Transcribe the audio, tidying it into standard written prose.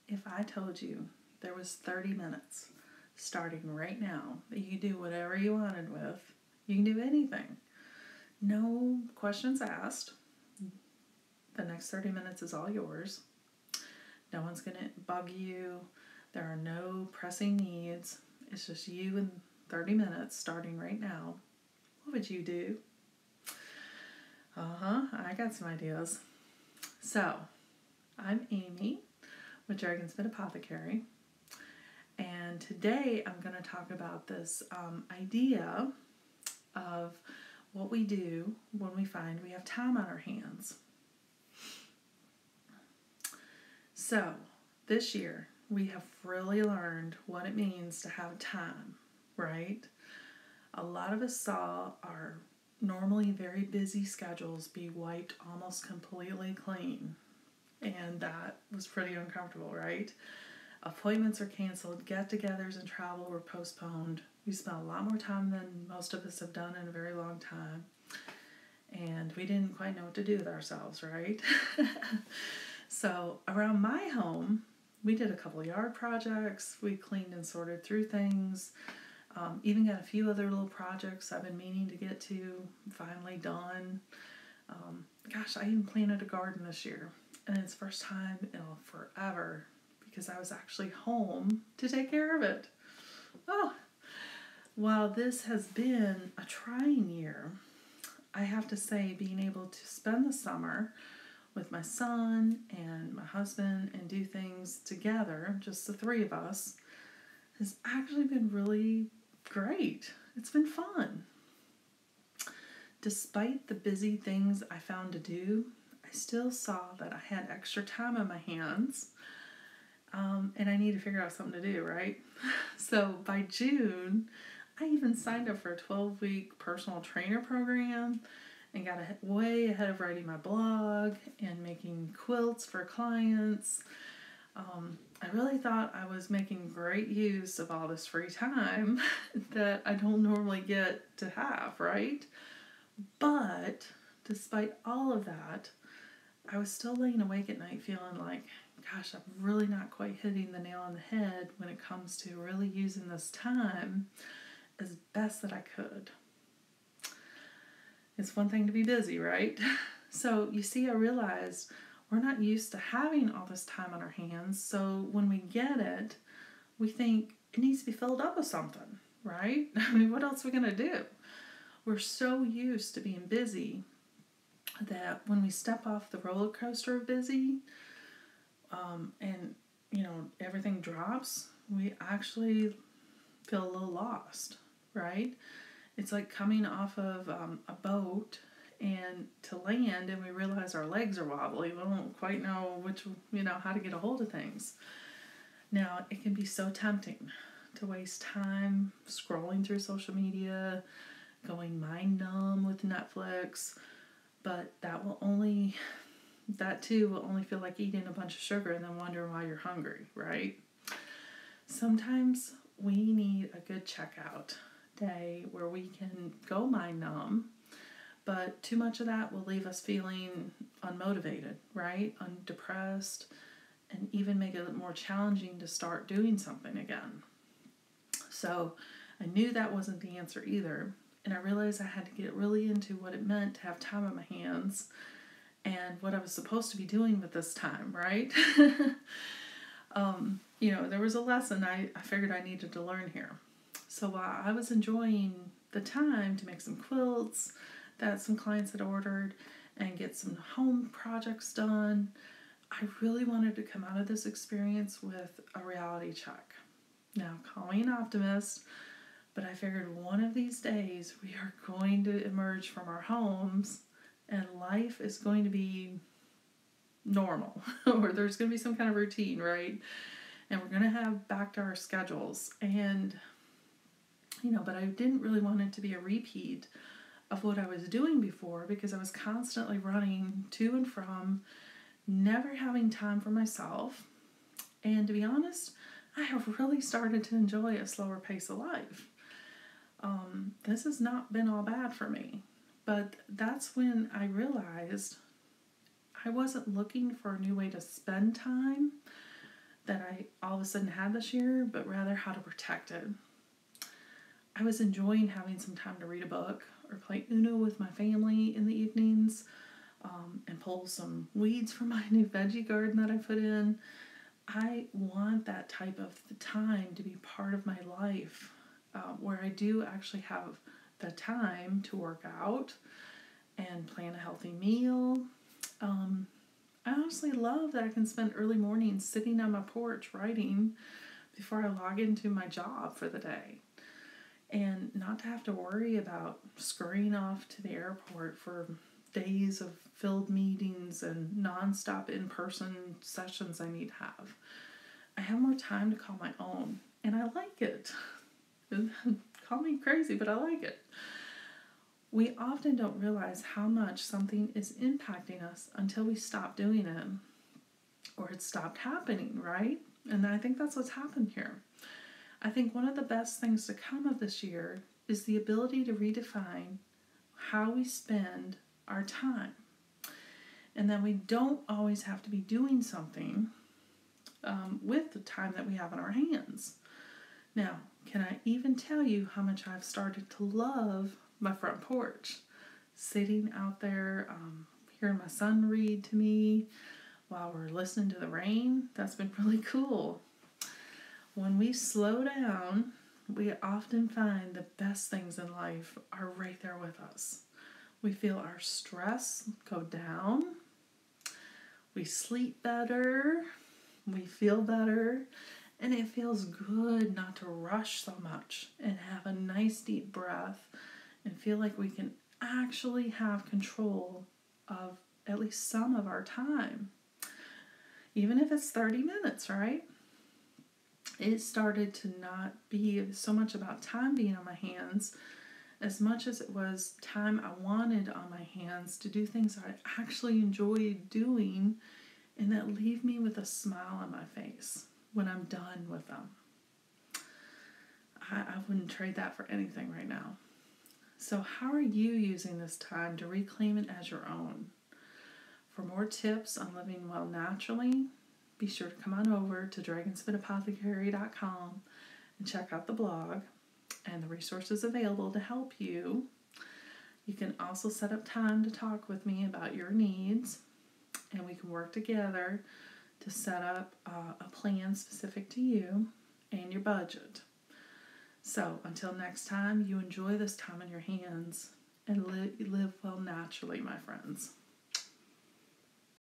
if I told you there was 30 minutes starting right now that you could do whatever you wanted with? You can do anything. No questions asked. The next 30 minutes is all yours. No one's going to bug you. There are no pressing needs. It's just you and 30 minutes starting right now. What would you do? I got some ideas. So, I'm Amy with Dragon's Mid Apothecary. And today I'm going to talk about this idea of what we do when we find we have time on our hands. So, this year we have really learned what it means to have time, right? A lot of us saw our normally very busy schedules be wiped almost completely clean. And that was pretty uncomfortable, right? Appointments were canceled, get-togethers and travel were postponed. We spent a lot more time than most of us have done in a very long time. And we didn't quite know what to do with ourselves, right? So around my home, we did a couple yard projects. We cleaned and sorted through things. Even got a few other little projects I've been meaning to get to, finally done. I even planted a garden this year. And it's the first time in forever because I was actually home to take care of it. Oh, while this has been a trying year, I have to say being able to spend the summer with my son and my husband and do things together, just the three of us, has actually been really great. It's been fun. Despite the busy things I found to do, I still saw that I had extra time on my hands, and I need to figure out something to do, right? So by June, I even signed up for a 12-week personal trainer program and got way ahead of writing my blog and making quilts for clients. I really thought I was making great use of all this free time that I don't normally get to have, right? But despite all of that, I was still laying awake at night feeling like, gosh, I'm really not quite hitting the nail on the head when it comes to really using this time as best that I could. It's one thing to be busy, right? So you see, I realized we're not used to having all this time on our hands. So when we get it, we think it needs to be filled up with something, right? I mean, what else are we going to do? We're so used to being busy that when we step off the roller coaster of busy, and everything drops, we actually feel a little lost, right? It's like coming off of a boat and to land, and we realize our legs are wobbly. We don't quite know how to get a hold of things. Now, it can be so tempting to waste time scrolling through social media, going mind numb with Netflix, but that too will only feel like eating a bunch of sugar and then wondering why you're hungry, right? Sometimes we need a good checkout day where we can go mind numb, but too much of that will leave us feeling unmotivated, right? Depressed, and even make it more challenging to start doing something again. So I knew that wasn't the answer either, and I realized I had to get really into what it meant to have time on my hands and what I was supposed to be doing with this time, right? There was a lesson I figured I needed to learn here. So while I was enjoying the time to make some quilts that some clients had ordered and get some home projects done, I really wanted to come out of this experience with a reality check. Now, call me an optimist, but I figured one of these days we are going to emerge from our homes and life is going to be normal, or there's going to be some kind of routine, right? And we're going to have back to our schedules. And, but I didn't really want it to be a repeat of what I was doing before because I was constantly running to and from, never having time for myself. And to be honest, I have really started to enjoy a slower pace of life. This has not been all bad for me. But that's when I realized I wasn't looking for a new way to spend time. that I all of a sudden had this year, but rather how to protect it. I was enjoying having some time to read a book or play Uno with my family in the evenings, and pull some weeds from my new veggie garden that I put in. I want that type of time to be part of my life, where I do actually have the time to work out and plan a healthy meal. I honestly love that I can spend early mornings sitting on my porch writing before I log into my job for the day. And not to have to worry about scurrying off to the airport for days of filled meetings and nonstop in-person sessions I need to have. I have more time to call my own, and I like it. Call me crazy, but I like it. We often don't realize how much something is impacting us until we stop doing it, or it stopped happening, right? And I think that's what's happened here. I think one of the best things to come of this year is the ability to redefine how we spend our time. And that we don't always have to be doing something with the time that we have in our hands. Now, can I even tell you how much I've started to love my front porch? Sitting out there, hearing my son read to me while we're listening to the rain. That's been really cool. When we slow down, we often find the best things in life are right there with us. We feel our stress go down. We sleep better. We feel better. And it feels good not to rush so much and have a nice deep breath and feel like we can actually have control of at least some of our time. Even if it's 30 minutes, right? It started to not be so much about time being on my hands as much as it was time I wanted on my hands to do things I actually enjoyed doing and that leave me with a smile on my face when I'm done with them. I wouldn't trade that for anything right now. So how are you using this time to reclaim it as your own? For more tips on living well naturally, be sure to come on over to dragonspitapothecary.com and check out the blog and the resources available to help you. You can also set up time to talk with me about your needs, and we can work together to set up a plan specific to you and your budget. So until next time, you enjoy this time in your hands and live well naturally, my friends.